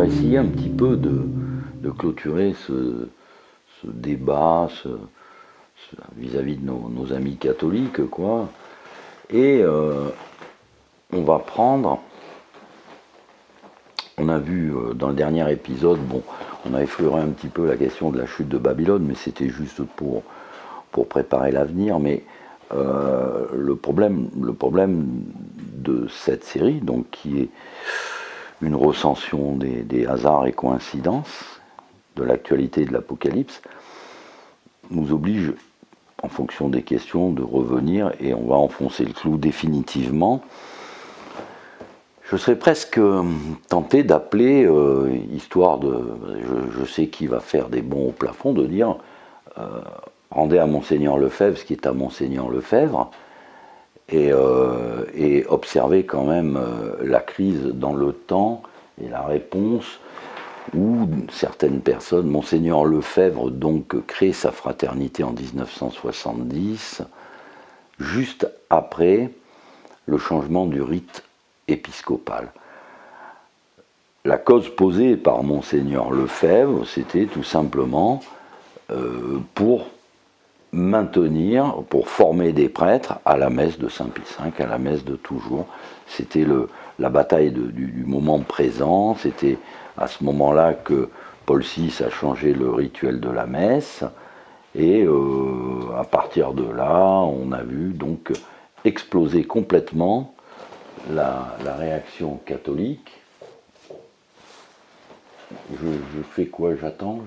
essayer un petit peu de clôturer ce débat vis-à-vis de nos amis catholiques, quoi. Et on va prendre, on a vu dans le dernier épisode, bon, on a effleuré un petit peu la question de la chute de Babylone, mais c'était juste pour préparer l'avenir. Mais le problème de cette série, donc qui est une recension des hasards et coïncidences de l'actualité de l'Apocalypse, nous oblige, en fonction des questions, de revenir, et on va enfoncer le clou définitivement. Je serais presque tenté d'appeler, histoire de... Je sais qui va faire des bons au plafond, de dire rendez à Monseigneur Lefebvre ce qui est à Monseigneur Lefebvre, et observez quand même la crise dans le temps et la réponse, où certaines personnes, Monseigneur Lefebvre donc crée sa fraternité en 1970, juste après le changement du rite épiscopal. La cause posée par Monseigneur Lefebvre, c'était tout simplement pour maintenir, pour former des prêtres à la messe de Saint Pie V, à la messe de toujours. C'était la bataille du moment présent, c'était à ce moment-là que Paul VI a changé le rituel de la messe, et à partir de là, on a vu donc exploser complètement la réaction catholique. Je fais quoi? J'attends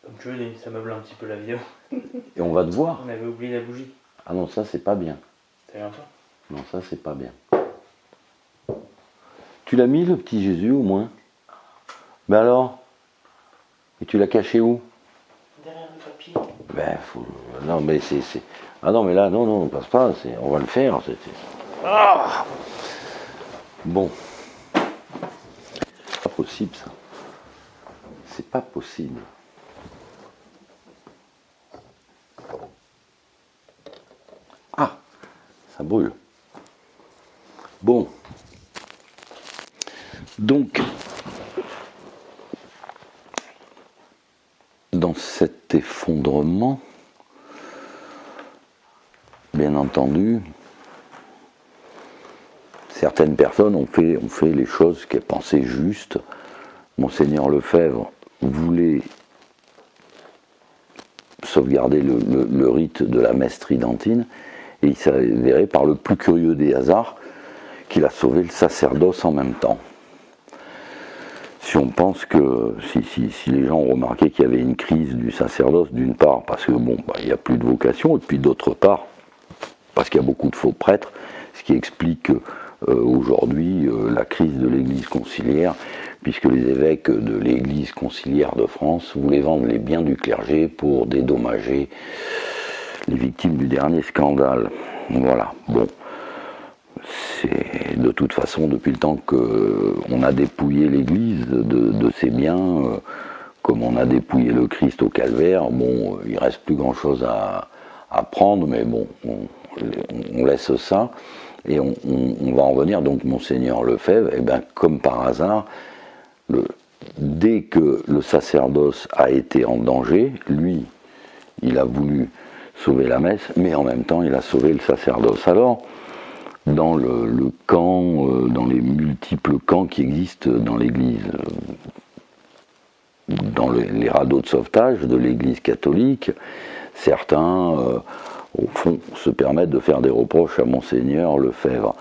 Comme tu veux, ça meuble un petit peu la vidéo. Et on va te voir. On avait oublié la bougie. Ah non, ça c'est pas bien. T'as vu ça? Non, ça c'est pas bien. Tu l'as mis le petit Jésus au moins? Ben alors? Et tu l'as caché où? Derrière le papier. Ben, non, mais c'est... Ah non, mais là, non, on passe pas, on va le faire. Ah bon. C'est pas possible, ça. C'est pas possible. Ah, ça brûle. Bon. Donc, dans cet effondrement, bien entendu, certaines personnes ont fait les choses qu'elles pensaient justes. Monseigneur Lefebvre voulait sauvegarder le rite de la messe tridentine, et il s'est avéré par le plus curieux des hasards qu'il a sauvé le sacerdoce en même temps. Si on pense que, si les gens ont remarqué qu'il y avait une crise du sacerdoce, d'une part parce que bon, il n'y a plus de vocation, et puis d'autre part parce qu'il y a beaucoup de faux prêtres, ce qui explique aujourd'hui la crise de l'Église conciliaire, puisque les évêques de l'Église conciliaire de France voulaient vendre les biens du clergé pour dédommager les victimes du dernier scandale. Voilà, bon. C'est de toute façon, depuis le temps qu'on a dépouillé l'Église de ses biens, comme on a dépouillé le Christ au calvaire, bon, il ne reste plus grand-chose à prendre, mais bon, on laisse ça, et on va en venir. Donc Monseigneur Lefebvre, eh ben, comme par hasard, dès que le sacerdoce a été en danger, lui, il a voulu sauver la messe, mais en même temps, il a sauvé le sacerdoce. Alors, dans le camp, dans les multiples camps qui existent dans l'Église, dans les radeaux de sauvetage de l'Église catholique, certains, au fond, se permettent de faire des reproches à Monseigneur Lefebvre.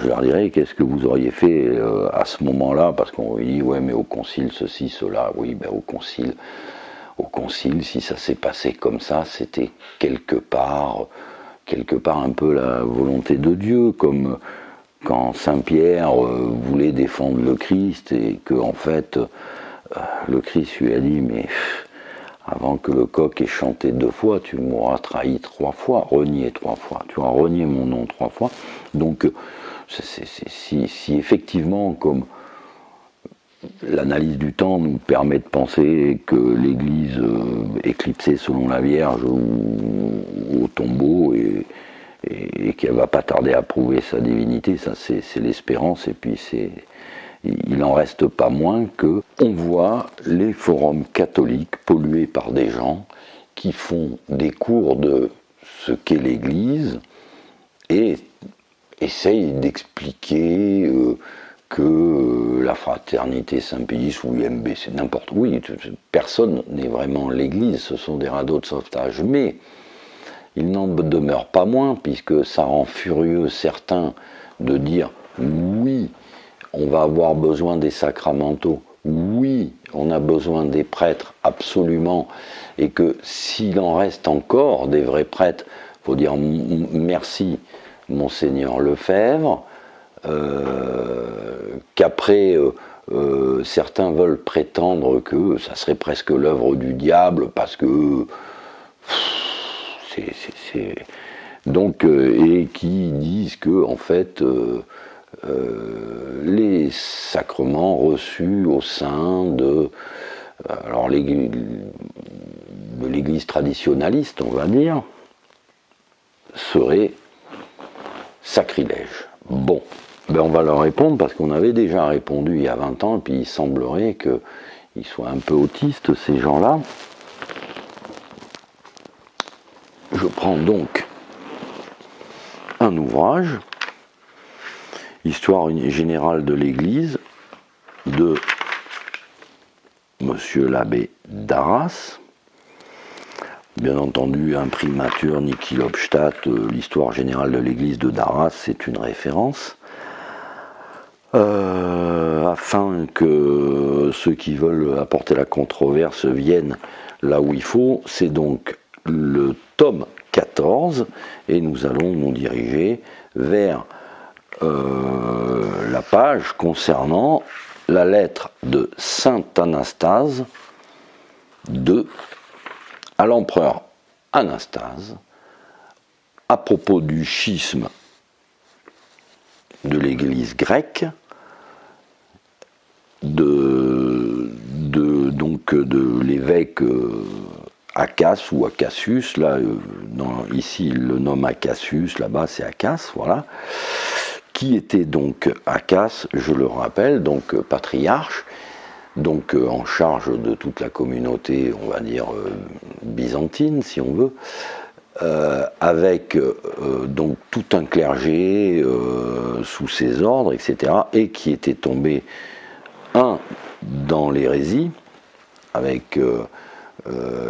Je leur dirais, qu'est-ce que vous auriez fait à ce moment-là? Parce qu'on dit, ouais, mais au concile, ceci, cela. Oui, ben au concile, si ça s'est passé comme ça, c'était quelque part un peu la volonté de Dieu, comme quand Saint Pierre voulait défendre le Christ, et que en fait le Christ lui a dit, mais avant que le coq ait chanté 2 fois, tu m'auras trahi 3 fois, renié 3 fois, tu auras renié mon nom 3 fois. Donc si effectivement, comme l'analyse du temps nous permet de penser que l'Église éclipsée selon la Vierge ou au tombeau, et qu'elle va pas tarder à prouver sa divinité, ça c'est l'espérance, et puis il n'en reste pas moins que on voit les forums catholiques pollués par des gens qui font des cours de ce qu'est l'Église et essayent d'expliquer que la fraternité Saint-Pédis ou l'UMB, c'est n'importe où. Oui, personne n'est vraiment l'Église, ce sont des radeaux de sauvetage. Mais il n'en demeure pas moins, puisque ça rend furieux certains de dire oui, on va avoir besoin des sacramentaux, oui, on a besoin des prêtres, absolument, et que s'il en reste encore des vrais prêtres, il faut dire merci Monseigneur Lefebvre, qu'après certains veulent prétendre que ça serait presque l'œuvre du diable, parce que donc, et qui disent que en fait les sacrements reçus au sein de l'église traditionnaliste, on va dire, seraient sacrilèges. Bon, ben on va leur répondre parce qu'on avait déjà répondu il y a 20 ans et puis il semblerait qu'ils soient un peu autistes, ces gens-là. Je prends donc un ouvrage, Histoire générale de l'Église, de Monsieur l'abbé d'Arras. Bien entendu, imprimatur Niki Lobstadt, l'Histoire générale de l'Église de Darras, c'est une référence. Afin que ceux qui veulent apporter la controverse viennent là où il faut, c'est donc le tome 14, et nous allons nous diriger vers la page concernant la lettre de saint Anastase à l'empereur Anastase à propos du schisme de l'Église grecque, de l'évêque Acace ou Acacius, là, ici il le nomme Acacius, là-bas c'est Acace, voilà, qui était donc Acace, je le rappelle, donc patriarche, donc en charge de toute la communauté, on va dire byzantine, si on veut, avec donc tout un clergé sous ses ordres, etc., et qui était tombé, dans l'hérésie, avec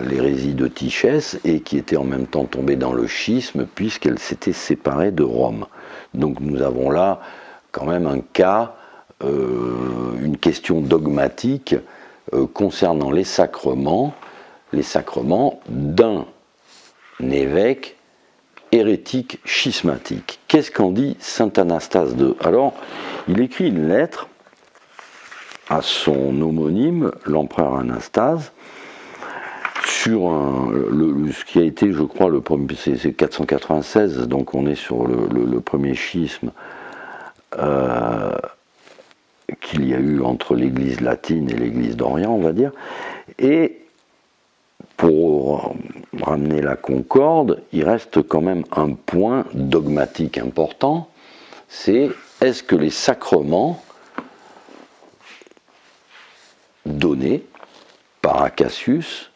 l'hérésie de Tychès, et qui était en même temps tombée dans le schisme, puisqu'elle s'était séparée de Rome. Donc nous avons là quand même un cas, une question dogmatique concernant les sacrements d'un évêque hérétique schismatique. Qu'est-ce qu'en dit saint Anastase II ? Alors, il écrit une lettre à son homonyme, l'empereur Anastase, sur ce qui a été, je crois, le premier, c'est 496, donc on est sur le premier schisme qu'il y a eu entre l'Église latine et l'Église d'Orient, on va dire. Et pour ramener la concorde, il reste quand même un point dogmatique important, c'est est-ce que les sacrements donnés par Acacius,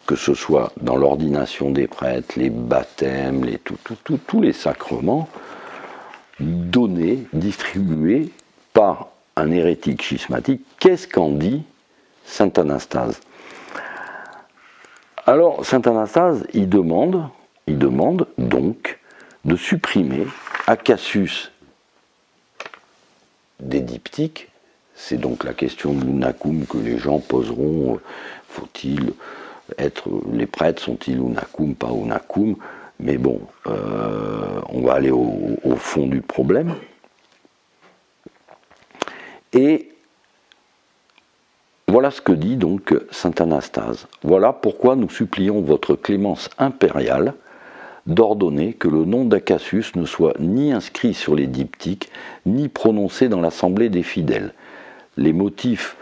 que ce soit dans l'ordination des prêtres, les baptêmes, tous les sacrements, donnés, distribués par un hérétique schismatique, qu'est-ce qu'en dit saint Anastase ? Alors, saint Anastase, il demande donc de supprimer Acacius des diptyques. C'est donc la question de l'unacum que les gens poseront. Faut-il être, les prêtres sont-ils unacum, pas unacum? Mais bon, on va aller au fond du problème. Et voilà ce que dit donc saint Anastase. Voilà pourquoi nous supplions votre clémence impériale d'ordonner que le nom d'Acacius ne soit ni inscrit sur les diptyques, ni prononcé dans l'assemblée des fidèles. Les motifs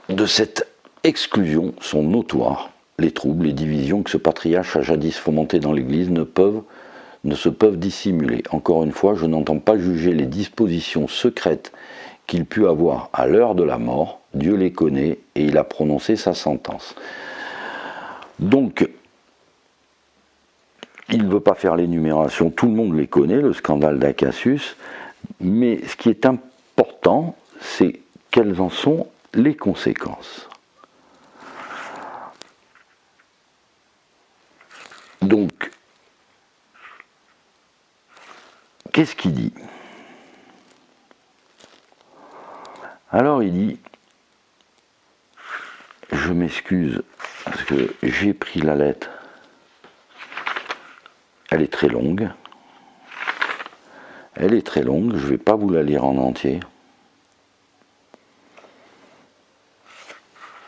de cette exclusion sont notoires. Les troubles, les divisions que ce patriarche a jadis fomentés dans l'Église ne ne se peuvent dissimuler. Encore une fois, je n'entends pas juger les dispositions secrètes qu'il put avoir à l'heure de la mort. Dieu les connaît et il a prononcé sa sentence. Donc, il ne veut pas faire l'énumération, tout le monde les connaît, le scandale d'Acasius, mais ce qui est important, c'est quelles en sont les conséquences. Donc, qu'est-ce qu'il dit? Alors il dit, je m'excuse parce que j'ai pris la lettre, elle est très longue, je ne vais pas vous la lire en entier,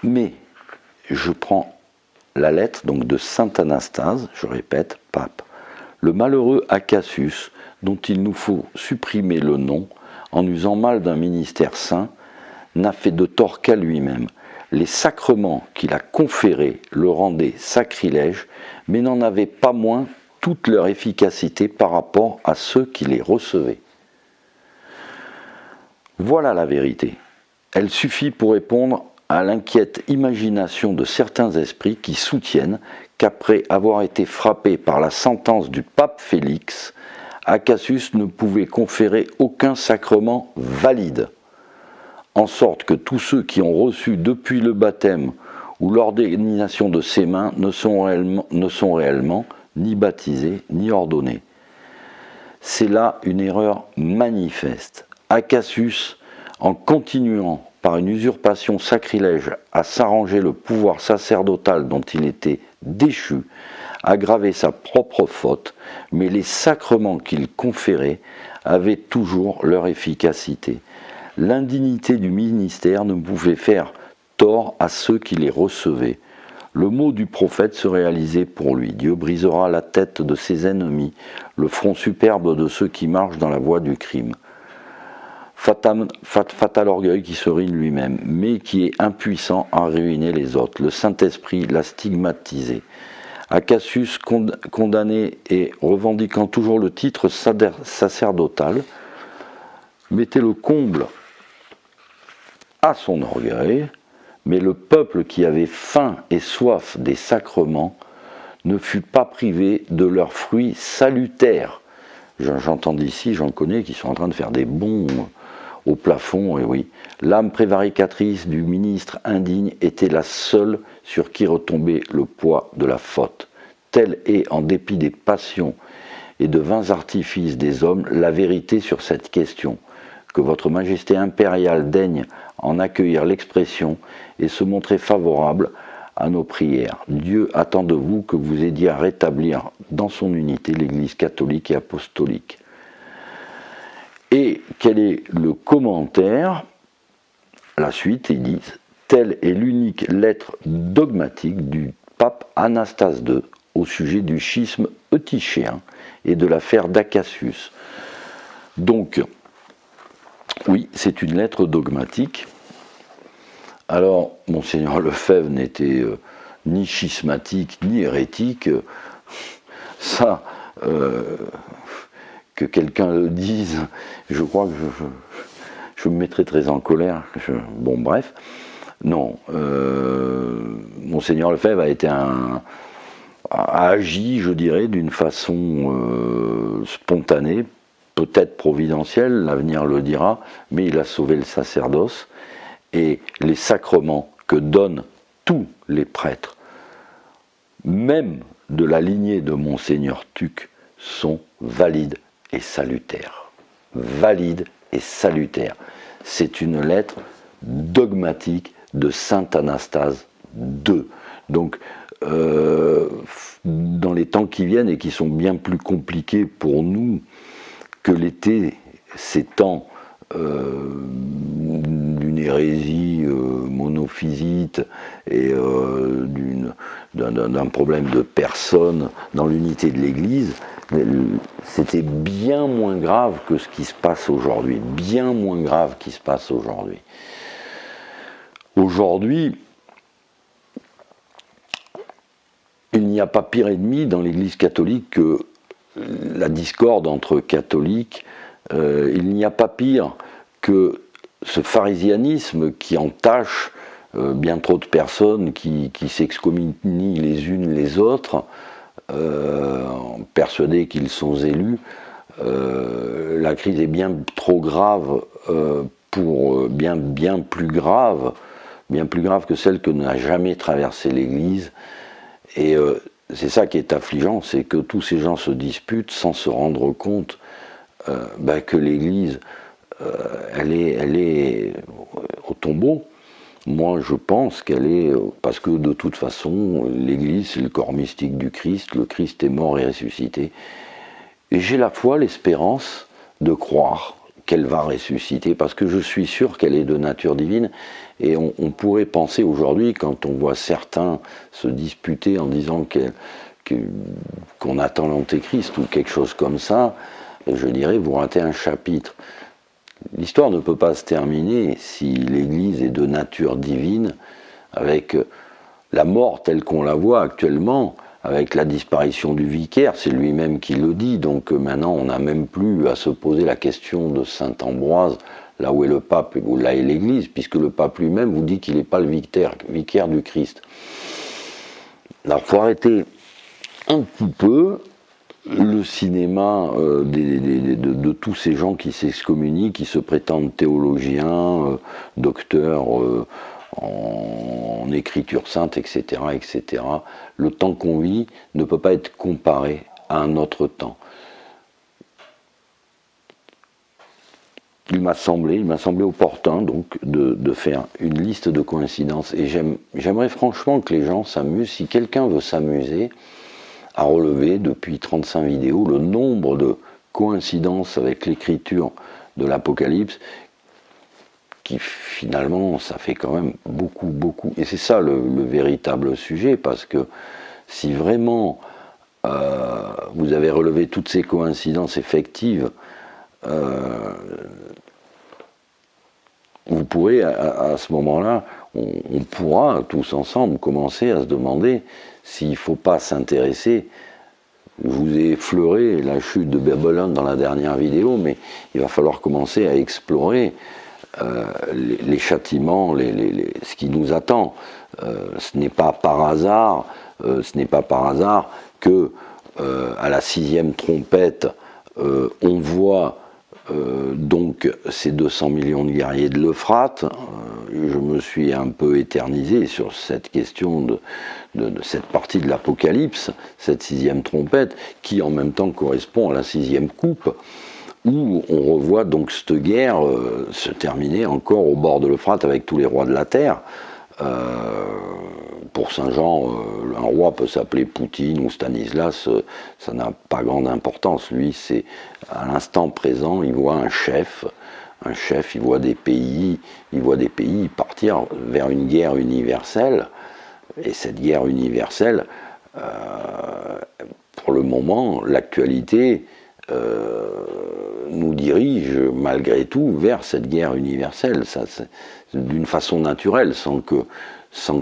mais je prends la lettre donc de saint Anastase, je répète, pape, le malheureux Acasius, dont il nous faut supprimer le nom en usant mal d'un ministère saint, n'a fait de tort qu'à lui-même. Les sacrements qu'il a conférés le rendaient sacrilège, mais n'en avaient pas moins toute leur efficacité par rapport à ceux qui les recevaient. Voilà la vérité. Elle suffit pour répondre à l'inquiète imagination de certains esprits qui soutiennent qu'après avoir été frappé par la sentence du pape Félix, Acasius ne pouvait conférer aucun sacrement valide, en sorte que tous ceux qui ont reçu depuis le baptême ou l'ordination de ses mains ne sont réellement ni baptisés ni ordonnés. C'est là une erreur manifeste. Acasius, en continuant par une usurpation sacrilège à s'arranger le pouvoir sacerdotal dont il était déchu, aggravait sa propre faute, mais les sacrements qu'il conférait avaient toujours leur efficacité. L'indignité du ministère ne pouvait faire tort à ceux qui les recevaient. Le mot du prophète se réalisait pour lui. Dieu brisera la tête de ses ennemis, le front superbe de ceux qui marchent dans la voie du crime. Fatal orgueil qui se ruine lui-même, mais qui est impuissant à ruiner les autres. Le Saint-Esprit l'a stigmatisé. Acasius, condamné et revendiquant toujours le titre sacerdotal, mettait le comble à son orgueil, mais le peuple qui avait faim et soif des sacrements ne fut pas privé de leurs fruits salutaires. J'entends d'ici, j'en connais, qui sont en train de faire des bonds au plafond, et oui. L'âme prévaricatrice du ministre indigne était la seule sur qui retombait le poids de la faute. Telle est, en dépit des passions et de vains artifices des hommes, la vérité sur cette question. Que votre Majesté impériale daigne en accueillir l'expression et se montrer favorable à nos prières. Dieu attend de vous que vous aidiez à rétablir dans son unité l'Église catholique et apostolique. Et quel est le commentaire? La suite, il dit, telle est l'unique lettre dogmatique du pape Anastase II au sujet du schisme eutychéen et de l'affaire d'Acasius. Donc, oui, c'est une lettre dogmatique. Alors, Monseigneur Lefebvre n'était ni schismatique ni hérétique. Ça, que quelqu'un le dise, je crois que je me mettrais très en colère. Bon, bref. Non, Monseigneur Lefebvre a agi, je dirais, d'une façon spontanée, peut-être providentielle, l'avenir le dira, mais il a sauvé le sacerdoce et les sacrements que donnent tous les prêtres, même de la lignée de Monseigneur Tuc, sont valides et salutaires. Valides et salutaires. C'est une lettre dogmatique de saint Anastase II. Donc, dans les temps qui viennent et qui sont bien plus compliqués pour nous que l'été, ces temps d'une hérésie monophysite et d'un problème de personnes dans l'unité de l'Église, c'était bien moins grave que ce qui se passe aujourd'hui, bien moins grave qui se passe aujourd'hui. Aujourd'hui, il n'y a pas pire ennemi dans l'Église catholique que la discorde entre catholiques, il n'y a pas pire que ce pharisianisme qui entache bien trop de personnes qui s'excommunient les unes les autres, persuadés qu'ils sont élus. La crise est bien trop grave pour bien plus grave que celle que n'a jamais traversée l'Église. Et c'est ça qui est affligeant, c'est que tous ces gens se disputent sans se rendre compte que l'Église, elle est au tombeau. Moi, je pense qu'elle est, parce que de toute façon, l'Église, c'est le corps mystique du Christ, le Christ est mort et ressuscité. Et j'ai la foi, l'espérance de croire qu'elle va ressusciter, parce que je suis sûr qu'elle est de nature divine. Et on pourrait penser aujourd'hui, quand on voit certains se disputer en disant qu'on attend l'Antéchrist ou quelque chose comme ça, je dirais, vous ratez un chapitre. L'histoire ne peut pas se terminer si l'Église est de nature divine, avec la mort telle qu'on la voit actuellement, avec la disparition du vicaire, c'est lui-même qui le dit, donc maintenant on n'a même plus à se poser la question de saint Ambroise, là où est le pape et là est l'Église, puisque le pape lui-même vous dit qu'il n'est pas le vicaire du Christ. Alors il faut arrêter un petit peu le cinéma de tous ces gens qui s'excommunient, qui se prétendent théologiens, docteurs en écriture sainte, etc., etc. Le temps qu'on vit ne peut pas être comparé à un autre temps. Il m'a semblé opportun donc de faire une liste de coïncidences, et j'aimerais franchement que les gens s'amusent. Si quelqu'un veut s'amuser à relever depuis 35 vidéos le nombre de coïncidences avec l'écriture de l'Apocalypse, qui finalement, ça fait quand même beaucoup. Et c'est ça le véritable sujet, parce que si vraiment vous avez relevé toutes ces coïncidences effectives, vous pourrez, à ce moment-là, on pourra tous ensemble commencer à se demander s'il ne faut pas s'intéresser. Je vous ai effleuré la chute de Babylone dans la dernière vidéo, mais il va falloir commencer à explorer les châtiments, ce qui nous attend. Ce n'est pas par hasard que à la 6e trompette, on voit donc ces 200 millions de guerriers de l'Euphrate. Je me suis un peu éternisé sur cette question de cette partie de l'Apocalypse, cette 6e trompette, qui en même temps correspond à la 6e coupe, où on revoit donc cette guerre se terminer encore au bord de l'Euphrate avec tous les rois de la terre. Pour Saint Jean, un roi peut s'appeler Poutine ou Stanislas, ça n'a pas grande importance. Lui, c'est à l'instant présent, il voit un chef, il voit des pays partir vers une guerre universelle. Et cette guerre universelle, pour le moment, l'actualité nous dirige malgré tout vers cette guerre universelle, ça, d'une façon naturelle, sans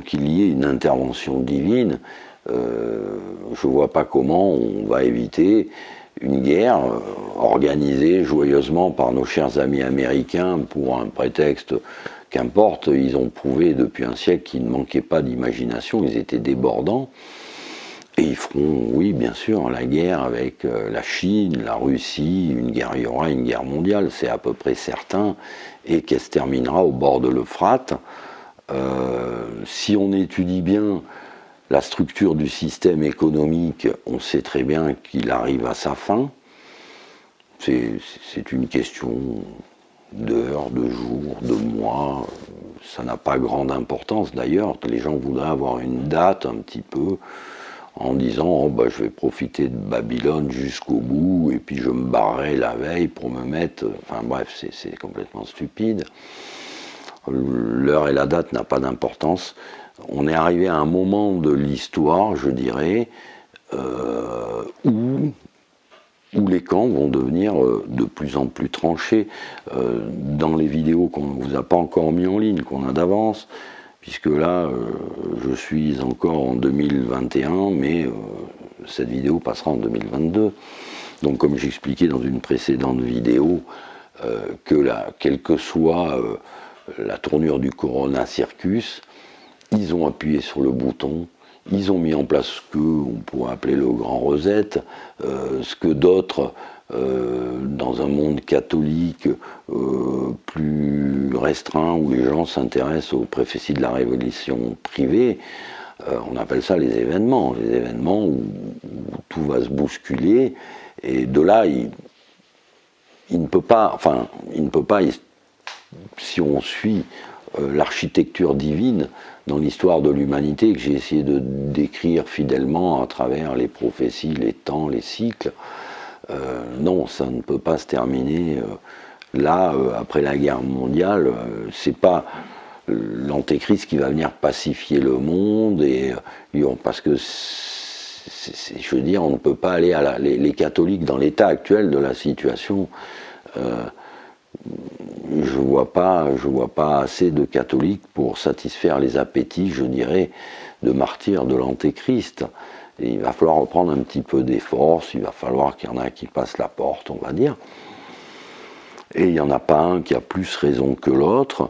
qu'il y ait une intervention divine. Je ne vois pas comment on va éviter une guerre organisée joyeusement par nos chers amis américains pour un prétexte qu'importe. Ils ont prouvé depuis un siècle qu'ils ne manquaient pas d'imagination, ils étaient débordants. Et ils feront, oui, bien sûr, la guerre avec la Chine, la Russie, il y aura une guerre mondiale, c'est à peu près certain, et qu'elle se terminera au bord de l'Euphrate. Si on étudie bien la structure du système économique, on sait très bien qu'il arrive à sa fin. C'est une question d'heures, de jours, de mois. Ça n'a pas grande importance d'ailleurs. Les gens voudraient avoir une date un petit peu en disant oh, bah, je vais profiter de Babylone jusqu'au bout et puis je me barrerai la veille pour me mettre... Enfin bref, c'est complètement stupide. L'heure et la date n'a pas d'importance. On est arrivé à un moment de l'histoire, je dirais, où les camps vont devenir de plus en plus tranchés. Dans les vidéos qu'on ne vous a pas encore mis en ligne, qu'on a d'avance, puisque là, je suis encore en 2021, mais cette vidéo passera en 2022. Donc comme j'expliquais dans une précédente vidéo, quelle que soit la tournure du Corona Circus, ils ont appuyé sur le bouton, ils ont mis en place ce qu'on pourrait appeler le grand Rosette, ce que d'autres, dans un monde catholique plus restreint, où les gens s'intéressent aux prophéties de la révélation privée, on appelle ça les événements où tout va se bousculer, et de là, il ne peut pas, si on suit l'architecture divine dans l'histoire de l'humanité, que j'ai essayé de décrire fidèlement à travers les prophéties, les temps, les cycles, non, ça ne peut pas se terminer là, après la guerre mondiale. C'est pas l'antéchrist qui va venir pacifier le monde, parce que je veux dire, on ne peut pas aller les catholiques dans l'état actuel de la situation. Je vois pas assez de catholiques pour satisfaire les appétits, je dirais, de martyrs de l'antéchrist. Et il va falloir reprendre un petit peu des forces, il va falloir qu'il y en a qui passent la porte, on va dire. Et il n'y en a pas un qui a plus raison que l'autre,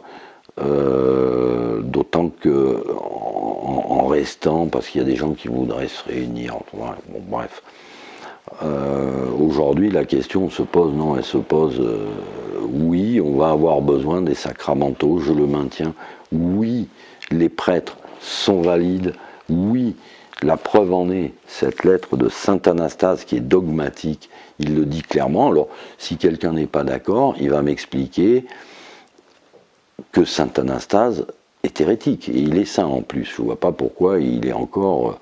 d'autant que en restant, parce qu'il y a des gens qui voudraient se réunir, bon, bref. Aujourd'hui, la question se pose, non, elle se pose, oui, on va avoir besoin des sacramentaux, je le maintiens, oui, les prêtres sont valides, oui, la preuve en est, cette lettre de saint Anastase qui est dogmatique, il le dit clairement. Alors, si quelqu'un n'est pas d'accord, il va m'expliquer que saint Anastase est hérétique, et il est saint en plus, je ne vois pas pourquoi il est encore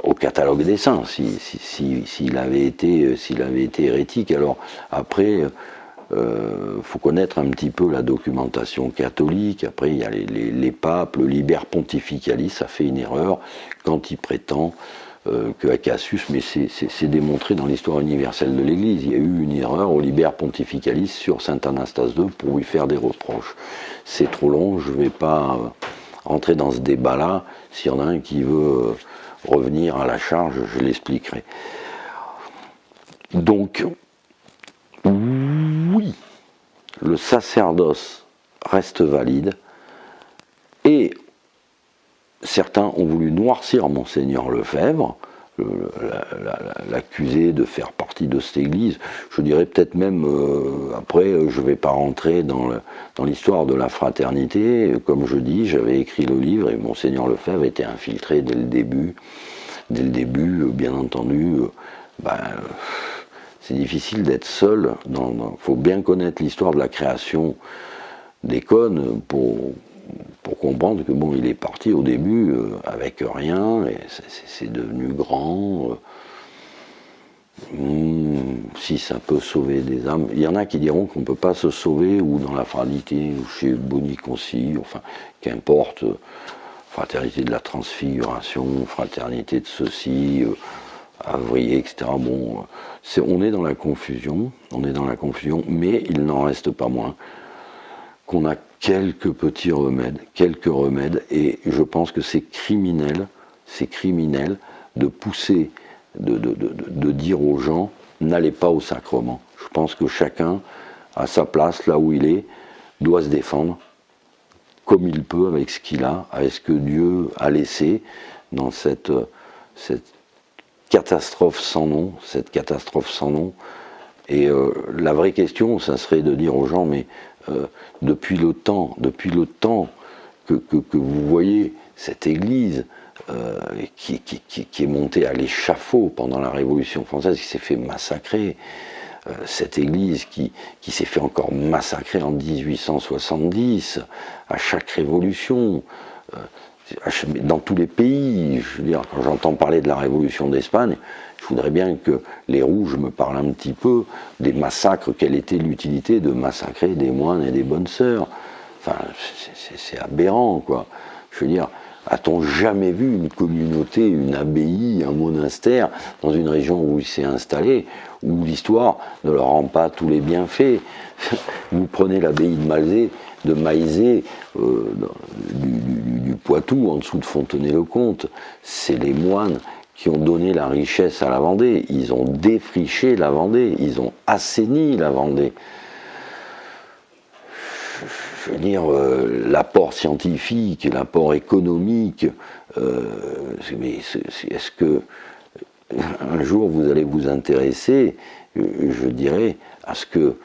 au catalogue des saints, s'il avait été hérétique. Alors après, faut connaître un petit peu la documentation catholique. Après, il y a les papes, le Liber Pontificalis, ça fait une erreur quand il prétend que Acacius, mais c'est démontré dans l'histoire universelle de l'Église, il y a eu une erreur au Liber Pontificalis sur saint Anastase II pour lui faire des reproches. C'est trop long, je ne vais pas entrer dans ce débat-là. S'il y en a un qui veut revenir à la charge, je l'expliquerai. Donc, oui, le sacerdoce reste valide, et certains ont voulu noircir Monseigneur Lefebvre, l'accuser de faire partie de cette église. Je dirais peut-être même, après, je ne vais pas rentrer dans l'histoire de la fraternité. Comme je dis, j'avais écrit le livre et Monseigneur Lefebvre était infiltré dès le début. Dès le début, bien entendu, c'est difficile d'être seul. Il faut bien connaître l'histoire de la création des cônes pour comprendre que bon, il est parti au début avec rien, et c'est devenu grand. Si ça peut sauver des âmes, il y en a qui diront qu'on ne peut pas se sauver, ou dans la fraternité, ou chez Boniconsi, enfin, qu'importe, fraternité de la transfiguration, fraternité de ceci, Avrier, etc. Bon, on est dans la confusion, mais il n'en reste pas moins qu'on a quelques remèdes, et je pense que c'est criminel de pousser, de dire aux gens, n'allez pas au sacrement. Je pense que chacun, à sa place, là où il est, doit se défendre comme il peut, avec ce qu'il a, avec ce que Dieu a laissé dans cette catastrophe sans nom, Et la vraie question, ça serait de dire aux gens, mais depuis le temps que vous voyez cette Église qui est montée à l'échafaud pendant la Révolution française, qui s'est fait massacrer, cette Église qui s'est fait encore massacrer en 1870, à chaque révolution, dans tous les pays. Je veux dire, quand j'entends parler de la Révolution d'Espagne, je voudrais bien que les Rouges me parlent un petit peu des massacres, quelle était l'utilité de massacrer des moines et des bonnes sœurs. Enfin, c'est aberrant, quoi. Je veux dire, a-t-on jamais vu une communauté, une abbaye, un monastère, dans une région où il s'est installé, où l'histoire ne leur rend pas tous les bienfaits? Vous prenez l'abbaye de Maizé, du Poitou, en dessous de Fontenay-le-Comte, c'est les moines qui ont donné la richesse à la Vendée. Ils ont défriché la Vendée, ils ont assaini la Vendée. Je veux dire, l'apport scientifique, l'apport économique, mais est-ce que un jour vous allez vous intéresser, je dirais, à ce que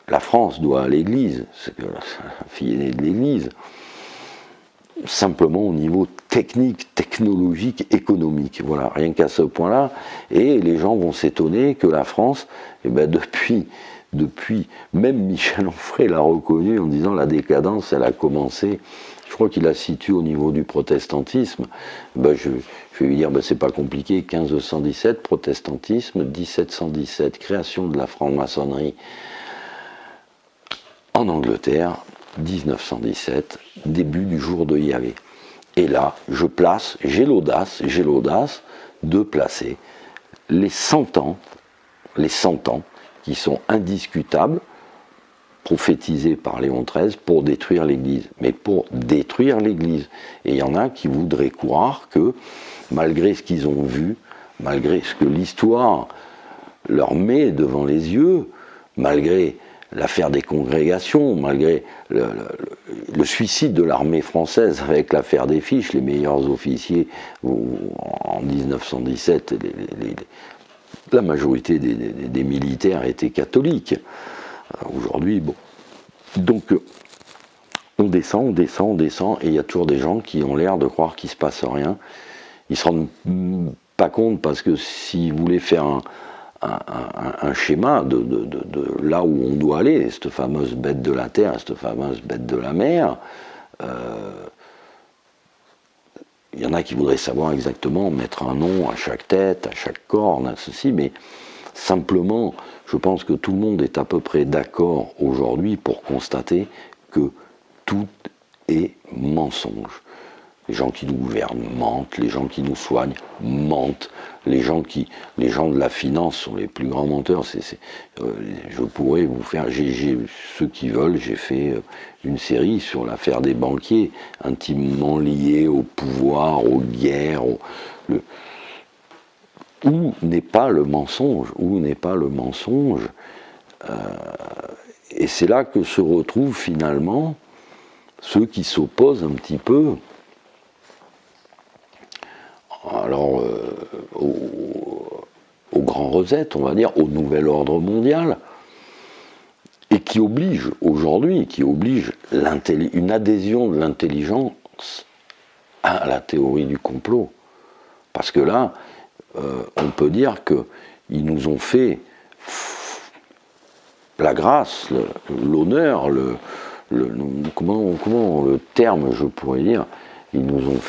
la France doit à l'Église, c'est que la fille aînée de l'Église, simplement au niveau technique, technologique, économique. Voilà, rien qu'à ce point-là. Et les gens vont s'étonner que la France, eh ben depuis, même Michel Onfray l'a reconnu en disant la décadence, elle a commencé, je crois qu'il la situe au niveau du protestantisme. Ben je vais lui dire, ben c'est pas compliqué, 1517, protestantisme, 1717, création de la franc-maçonnerie en Angleterre, 1917, début du jour de Yahvé. Et là, j'ai l'audace de placer les 100 ans qui sont indiscutables, prophétisés par Léon XIII pour détruire l'Église. Mais pour détruire l'Église. Et il y en a qui voudraient croire que, malgré ce qu'ils ont vu, malgré ce que l'histoire leur met devant les yeux, malgré l'affaire des congrégations, malgré le suicide de l'armée française avec l'affaire des fiches, les meilleurs officiers en 1917, la majorité des militaires étaient catholiques. Aujourd'hui, bon. Donc, on descend, et il y a toujours des gens qui ont l'air de croire qu'il ne se passe rien. Ils ne se rendent pas compte parce que s'ils voulaient faire un schéma de là où on doit aller, cette fameuse bête de la terre, cette fameuse bête de la mer, il y en a qui voudraient savoir exactement, mettre un nom à chaque tête, à chaque corne, à ceci, mais simplement, je pense que tout le monde est à peu près d'accord aujourd'hui pour constater que tout est mensonge. Les gens qui nous gouvernent mentent, les gens qui nous soignent mentent, les gens de la finance sont les plus grands menteurs. Je pourrais vous faire, ceux qui veulent, j'ai fait une série sur l'affaire des banquiers, intimement liés au pouvoir, aux guerres, où n'est pas le mensonge, et c'est là que se retrouvent finalement ceux qui s'opposent un petit peu alors au grand reset, on va dire, au nouvel ordre mondial, et qui oblige aujourd'hui, une adhésion de l'intelligence à la théorie du complot. Parce que là, on peut dire qu'ils nous ont fait la grâce, l'honneur, comment le terme je pourrais dire, ils nous ont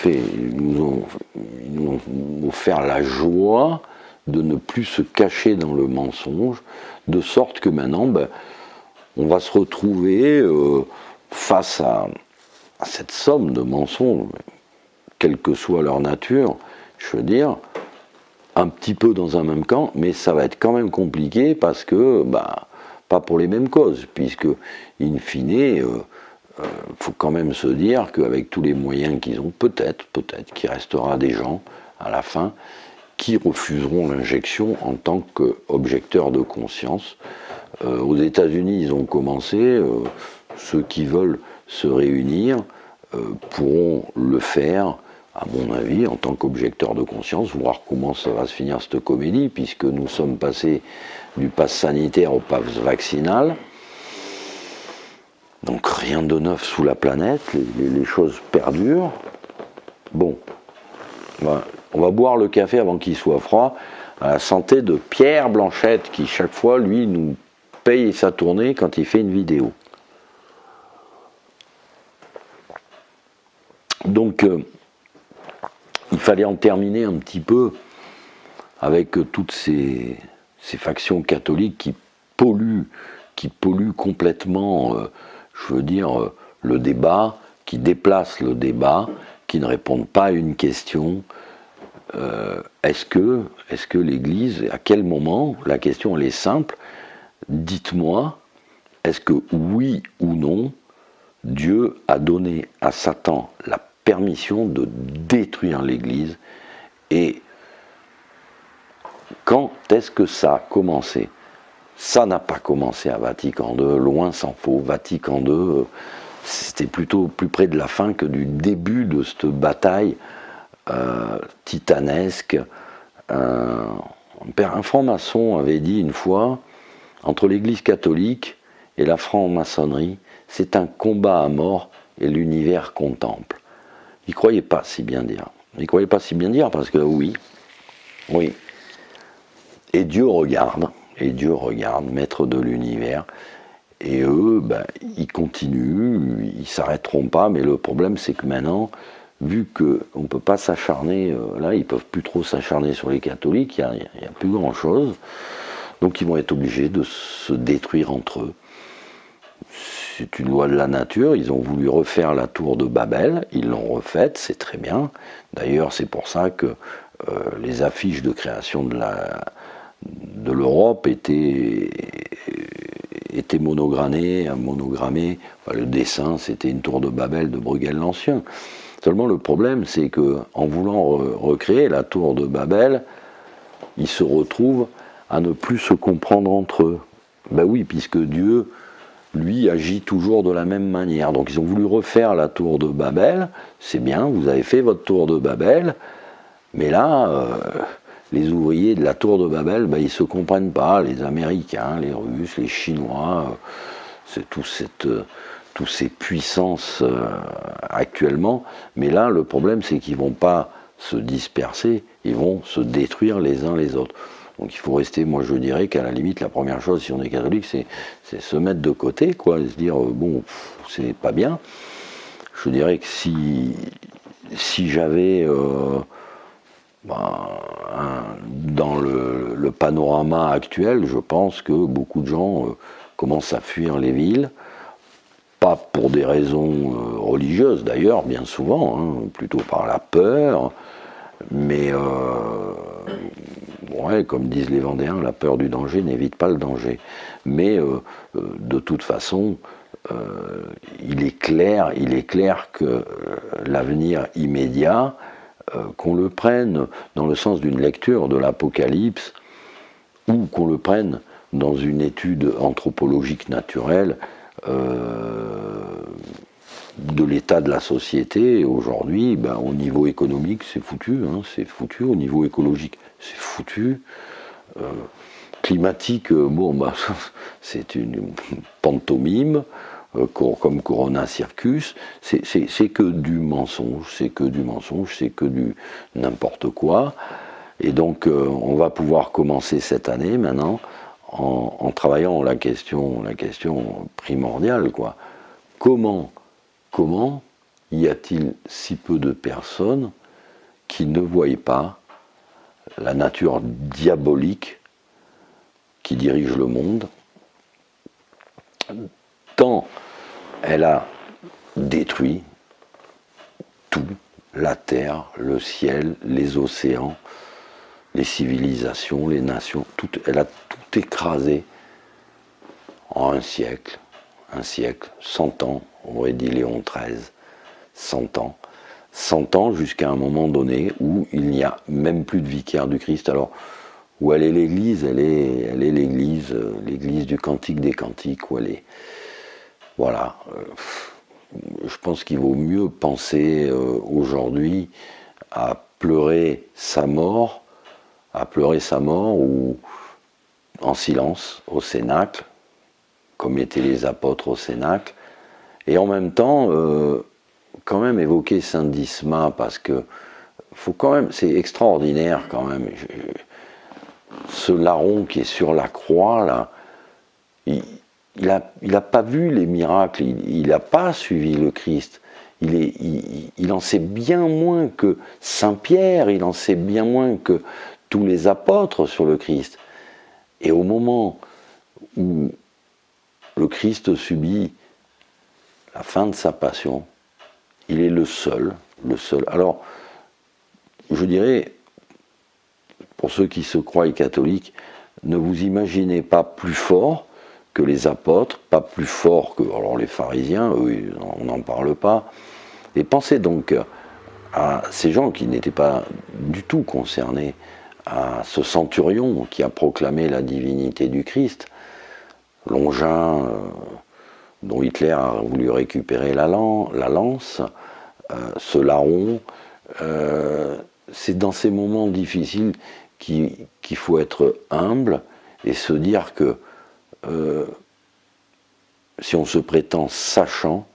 offert la joie de ne plus se cacher dans le mensonge, de sorte que maintenant, on va se retrouver face à cette somme de mensonges, quelle que soit leur nature, je veux dire, un petit peu dans un même camp, mais ça va être quand même compliqué parce que, pas pour les mêmes causes, puisque, in fine, faut quand même se dire qu'avec tous les moyens qu'ils ont, peut-être qu'il restera des gens, à la fin, qui refuseront l'injection en tant qu'objecteurs de conscience. Aux États-Unis, ils ont commencé, ceux qui veulent se réunir pourront le faire, à mon avis, en tant qu'objecteurs de conscience, voir comment ça va se finir cette comédie, puisque nous sommes passés du pass sanitaire au pass vaccinal. Donc rien de neuf sous la planète, les choses perdurent. Bon, on va boire le café avant qu'il soit froid, à la santé de Pierre Blanchette, qui chaque fois, lui, nous paye sa tournée quand il fait une vidéo. Donc, il fallait en terminer un petit peu avec toutes ces factions catholiques qui polluent complètement, je veux dire, le débat, qui déplacent le débat, qui ne répondent pas à une question. Est-ce que l'Église, à quel moment, la question elle est simple, dites-moi, est-ce que oui ou non, Dieu a donné à Satan la permission de détruire l'Église et Quand est-ce que ça a commencé? Ça n'a pas commencé à Vatican II, loin s'en faut. Vatican II, c'était plutôt plus près de la fin que du début de cette bataille titanesque. Un franc-maçon avait dit une fois, entre l'Église catholique et la franc-maçonnerie, c'est un combat à mort et l'univers contemple. Il ne croyait pas si bien dire. Il ne croyait pas si bien dire parce que oui. Et Dieu regarde, maître de l'univers. Et eux, ils continuent, ils ne s'arrêteront pas, mais le problème c'est que maintenant, vu qu'on ne peut pas s'acharner, là ils ne peuvent plus trop s'acharner sur les catholiques, il n'y a plus grand chose, donc ils vont être obligés de se détruire entre eux. C'est une loi de la nature, ils ont voulu refaire la tour de Babel, ils l'ont refaite, c'est très bien. D'ailleurs c'est pour ça que les affiches de création de l'Europe étaient monogrammées, enfin, le dessin c'était une tour de Babel de Bruegel l'Ancien. Seulement le problème c'est que en voulant recréer la tour de Babel, ils se retrouvent à ne plus se comprendre entre eux. Ben oui, puisque Dieu, lui, agit toujours de la même manière. Donc ils ont voulu refaire la tour de Babel, c'est bien, vous avez fait votre tour de Babel, mais là, les ouvriers de la tour de Babel, ils ne se comprennent pas, les Américains, les Russes, les Chinois, c'est toutes ces puissances actuellement, mais là, le problème, c'est qu'ils ne vont pas se disperser, ils vont se détruire les uns les autres. Donc il faut rester, moi je dirais qu'à la limite, la première chose, si on est catholique, c'est se mettre de côté, quoi, et se dire, bon, c'est pas bien. Je dirais que si j'avais, dans le panorama actuel, je pense que beaucoup de gens commencent à fuir les villes, pas pour des raisons religieuses d'ailleurs, bien souvent, plutôt par la peur, mais comme disent les Vendéens, la peur du danger n'évite pas le danger. Mais de toute façon, il est clair que l'avenir immédiat, qu'on le prenne dans le sens d'une lecture de l'Apocalypse, ou qu'on le prenne dans une étude anthropologique naturelle, de l'état de la société aujourd'hui, au niveau économique c'est foutu, au niveau écologique c'est foutu, climatique, c'est une pantomime, comme Corona Circus, c'est que du mensonge, c'est que du n'importe quoi, et donc on va pouvoir commencer cette année maintenant en travaillant la question primordiale, quoi. Comment y a-t-il si peu de personnes qui ne voient pas la nature diabolique qui dirige le monde, tant elle a détruit tout, la terre, le ciel, les océans, les civilisations, les nations, elle a tout écrasé en un siècle, 100 ans, aurait dit Léon XIII, 100 ans jusqu'à un moment donné où il n'y a même plus de vicaire du Christ. Alors, où elle est l'Église? Elle est l'Église du Cantique des Cantiques, où elle est... Voilà. Je pense qu'il vaut mieux penser aujourd'hui à pleurer sa mort, ou en silence, au Cénacle, comme étaient les apôtres au Cénacle, et en même temps, quand même évoquer Saint Dismas, parce que faut quand même, c'est extraordinaire quand même, ce larron qui est sur la croix, là, il a pas vu les miracles, il n'a pas suivi le Christ, il en sait bien moins que Saint Pierre, il en sait bien moins que tous les apôtres sur le Christ. Et au moment où le Christ subit la fin de sa passion, il est le seul. Alors, je dirais, pour ceux qui se croient catholiques, ne vous imaginez pas plus fort que les apôtres, pas plus fort que les pharisiens, eux, on n'en parle pas. Et pensez donc à ces gens qui n'étaient pas du tout concernés à ce centurion qui a proclamé la divinité du Christ, Longin, dont Hitler a voulu récupérer la lance, ce larron, c'est dans ces moments difficiles qu'il faut être humble et se dire que si on se prétend sachant,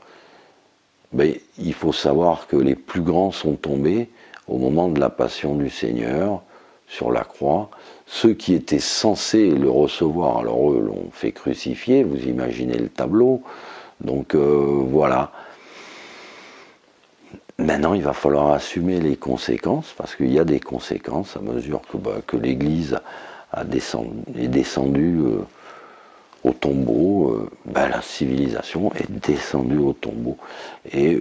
ben, il faut savoir que les plus grands sont tombés au moment de la passion du Seigneur sur la croix. Ceux qui étaient censés le recevoir, alors eux l'ont fait crucifier, vous imaginez le tableau. Donc voilà. Maintenant, il va falloir assumer les conséquences, parce qu'il y a des conséquences à mesure que l'Église est descendue au tombeau, la civilisation est descendue au tombeau. Et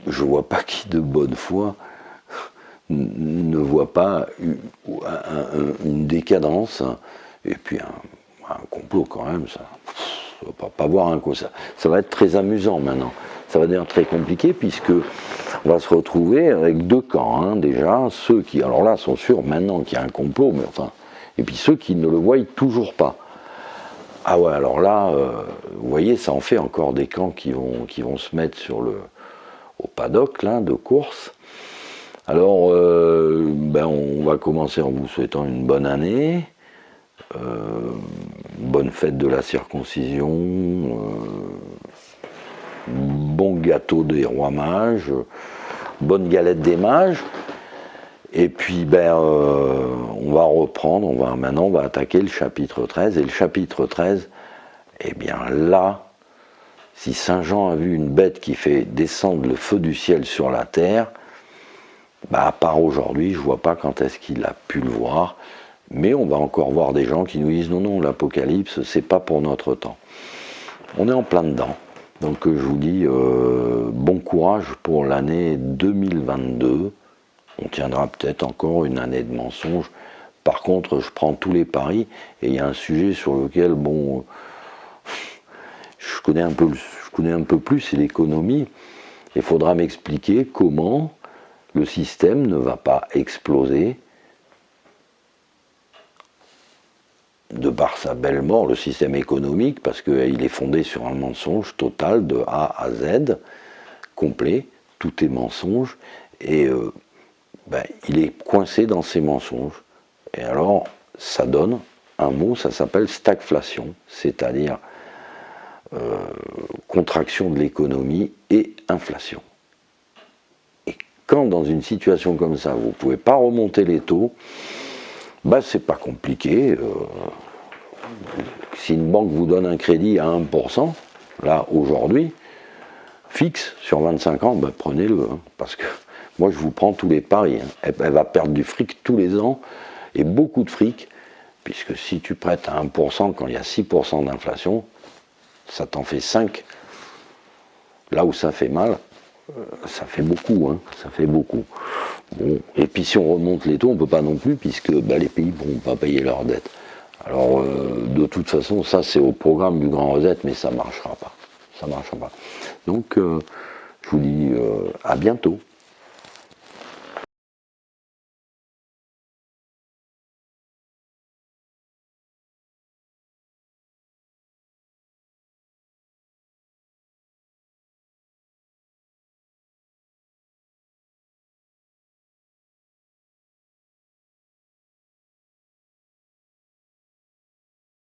je ne vois pas qui de bonne foi ne voit pas une décadence, et puis un complot quand même, ça. On ne va pas voir un coup. Ça va être très amusant maintenant. Ça va devenir très compliqué puisque on va se retrouver avec deux camps. Hein, déjà, ceux qui, alors là, sont sûrs maintenant qu'il y a un complot, mais enfin, et puis ceux qui ne le voient toujours pas. Ah ouais, alors là, vous voyez, ça en fait encore des camps qui vont se mettre au paddock là, de course. Alors, on va commencer en vous souhaitant une bonne année. Bonne fête de la circoncision, bon gâteau des rois mages, bonne galette des mages, et puis on va reprendre, maintenant on va attaquer le chapitre 13, et le chapitre 13, eh bien là, si Saint Jean a vu une bête qui fait descendre le feu du ciel sur la terre, à part aujourd'hui, je ne vois pas quand est-ce qu'il a pu le voir. Mais on va encore voir des gens qui nous disent non, l'Apocalypse, c'est pas pour notre temps. On est en plein dedans. Donc je vous dis bon courage pour l'année 2022. On tiendra peut-être encore une année de mensonges. Par contre, je prends tous les paris et il y a un sujet sur lequel, je connais un peu plus, c'est l'économie. Il faudra m'expliquer comment le système ne va pas exploser de par sa belle mort, le système économique, parce qu'il est fondé sur un mensonge total de A à Z, complet, tout est mensonge, et il est coincé dans ces mensonges. Et alors, ça donne un mot, ça s'appelle stagflation, c'est-à-dire contraction de l'économie et inflation. Et quand dans une situation comme ça, vous ne pouvez pas remonter les taux, c'est pas compliqué. Si une banque vous donne un crédit à 1%, là aujourd'hui, fixe sur 25 ans, prenez-le. Hein, parce que moi je vous prends tous les paris. Hein. Elle va perdre du fric tous les ans, et beaucoup de fric, puisque si tu prêtes à 1% quand il y a 6% d'inflation, ça t'en fait 5. Là où ça fait mal, ça fait beaucoup. Hein, ça fait beaucoup. Bon, et puis si on remonte les taux, on ne peut pas non plus, puisque les pays ne pourront pas payer leurs dettes. Alors, de toute façon, ça c'est au programme du Grand Reset, mais ça ne marchera pas. Ça marchera pas. Donc, je vous dis à bientôt.